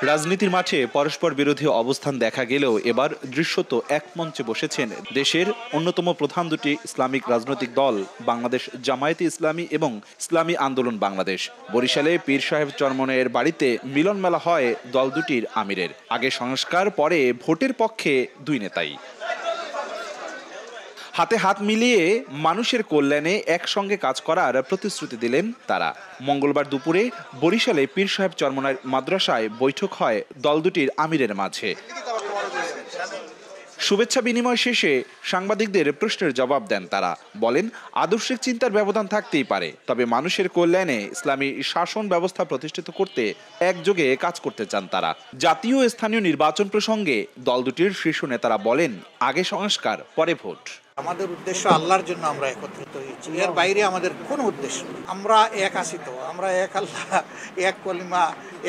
রাজনীতির মাঠে পরস্পর বিরোধী অবস্থান দেখা গেলেও এবার দৃশ্যত এক মঞ্চে বসেছেন দেশের অন্যতম প্রধান দুটি ইসলামিক রাজনৈতিক দল বাংলাদেশ জামায়াতে ইসলামী এবং ইসলামী আন্দোলন বাংলাদেশ। বরিশালে পীর সাহেব চরমনের বাড়িতে মিলন মেলা হয় দল দুটির আমিরের। আগে সংস্কার, পরে ভোটের পক্ষে দুই নেতাই। হাতে হাত মিলিয়ে মানুষের কল্যাণে একসঙ্গে কাজ করার প্রতিশ্রুতি দিলেন তারা। মঙ্গলবার দুপুরে বরিশালে পীর সাহেব চরমনায় মাদ্রাসায় বৈঠক হয় দল দুটির আমিরের মাঝে। শুভেচ্ছা বিনিময় শেষে সাংবাদিকদের প্রশ্নের জবাব দেন তারা। বলেন, আদর্শিক চিন্তার ব্যবধান থাকতেই পারে, তবে মানুষের কল্যাণে ইসলামী শাসন ব্যবস্থা প্রতিষ্ঠিত করতে একযোগে কাজ করতে চান তারা। জাতীয় ও স্থানীয় নির্বাচন প্রসঙ্গে দল দুটির শীর্ষ নেতারা বলেন, আগে সংস্কার, পরে ভোট। আমাদের উদ্দেশ্য আল্লাহর জন্য আমরা একত্রিত হয়েছি, এর বাইরে আমাদের কোনো উদ্দেশ্য নেই। আমরা এক আছি, তো আমরা এক আল্লাহ, এক কলিমা,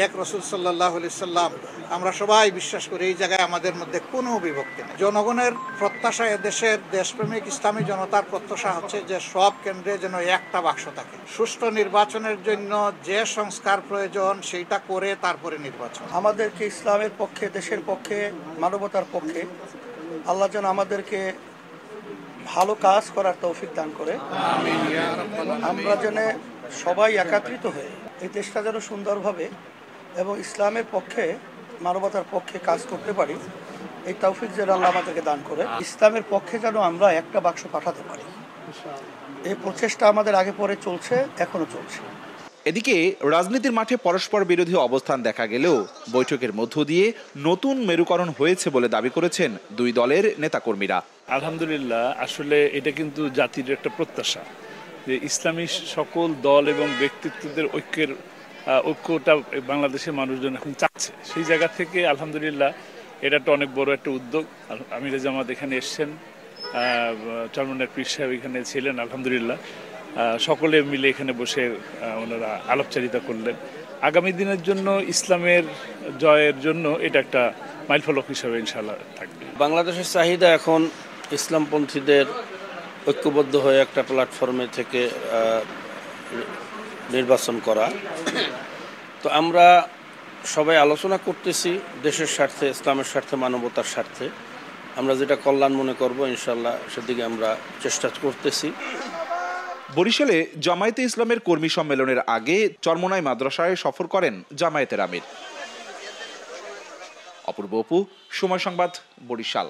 এক রসুল সাল্লাল্লাহু আলাইহি সাল্লাম, আমরা সবাই বিশ্বাস করি। এই জায়গায় আমাদের মধ্যে কোনো বিভক্তি নেই। জনগণের প্রত্যাশা, দেশের দেশপ্রেমিক ইসলামী জনতার প্রত্যাশা হচ্ছে যে সব কেন্দ্রে যেন একটা বাক্স থাকে। সুষ্ঠু নির্বাচনের জন্য যে সংস্কার প্রয়োজন সেইটা করে তারপরে নির্বাচন। আমাদেরকে ইসলামের পক্ষে, দেশের পক্ষে, মানবতার পক্ষে আল্লাহ যেন আমাদেরকে ভালো কাজ করার তৌফিক দান করে। আমরা যেন সবাই একত্রিত হয়ে এই দেশটা যেন সুন্দরভাবে এবং ইসলামের পক্ষে, মানবতার পক্ষে কাজ করতে পারি, এই তৌফিক যেন আল্লাহ আমাদেরকে দান করে। ইসলামের পক্ষে যেন আমরা একটা বাক্স পাঠাতে পারি, এই প্রচেষ্টা আমাদের আগে পরে চলছে, এখনো চলছে। এদিকে রাজনীতির মাঠে পরস্পর বিরোধী অবস্থান দেখা গেলেও বৈঠকের মধ্য দিয়ে নতুন মেরুকরণ হয়েছে বলে দাবি করেছেন দুই দলের নেতাকর্মীরা। আলহামদুলিল্লাহ, আসলে এটা কিন্তু জাতির একটা প্রত্যাশা যে ইসলামী সকল দল এবং ব্যক্তিত্বদের ঐক্যটা বাংলাদেশের মানুষজন এখন চাচ্ছে। সেই জায়গা থেকে আলহামদুলিল্লাহ এটা একটা অনেক বড় একটা উদ্যোগ। আমিরে জামাত এখানে এসছেন, চরমনের পীর সাহেব এখানে ছিলেন, আলহামদুলিল্লাহ সকলে মিলে এখানে বসে ওনারা আলাপচারিতা করলেন। আগামী দিনের জন্য ইসলামের জয়ের জন্য এটা একটা মাইলফলক হিসাবে ইনশাআল্লাহ থাকবে। বাংলাদেশের চাহিদা এখন ইসলামপন্থীদের ঐক্যবদ্ধ হয়ে একটা প্ল্যাটফর্মে থেকে নির্বাচন করা। তো আমরা সবাই আলোচনা করতেছি দেশের স্বার্থে, ইসলামের স্বার্থে, মানবতার স্বার্থে। আমরা যেটা কল্যাণ মনে করব ইনশাআল্লাহ সেদিকে আমরা চেষ্টা করতেছি। বরিশালে জামায়াতে ইসলামের কর্মী সম্মেলনের আগে চরমনাই মাদ্রাসায় সফর করেন জামায়াতের আমির। অপূর্ব অপু, সময় সংবাদ, বরিশাল।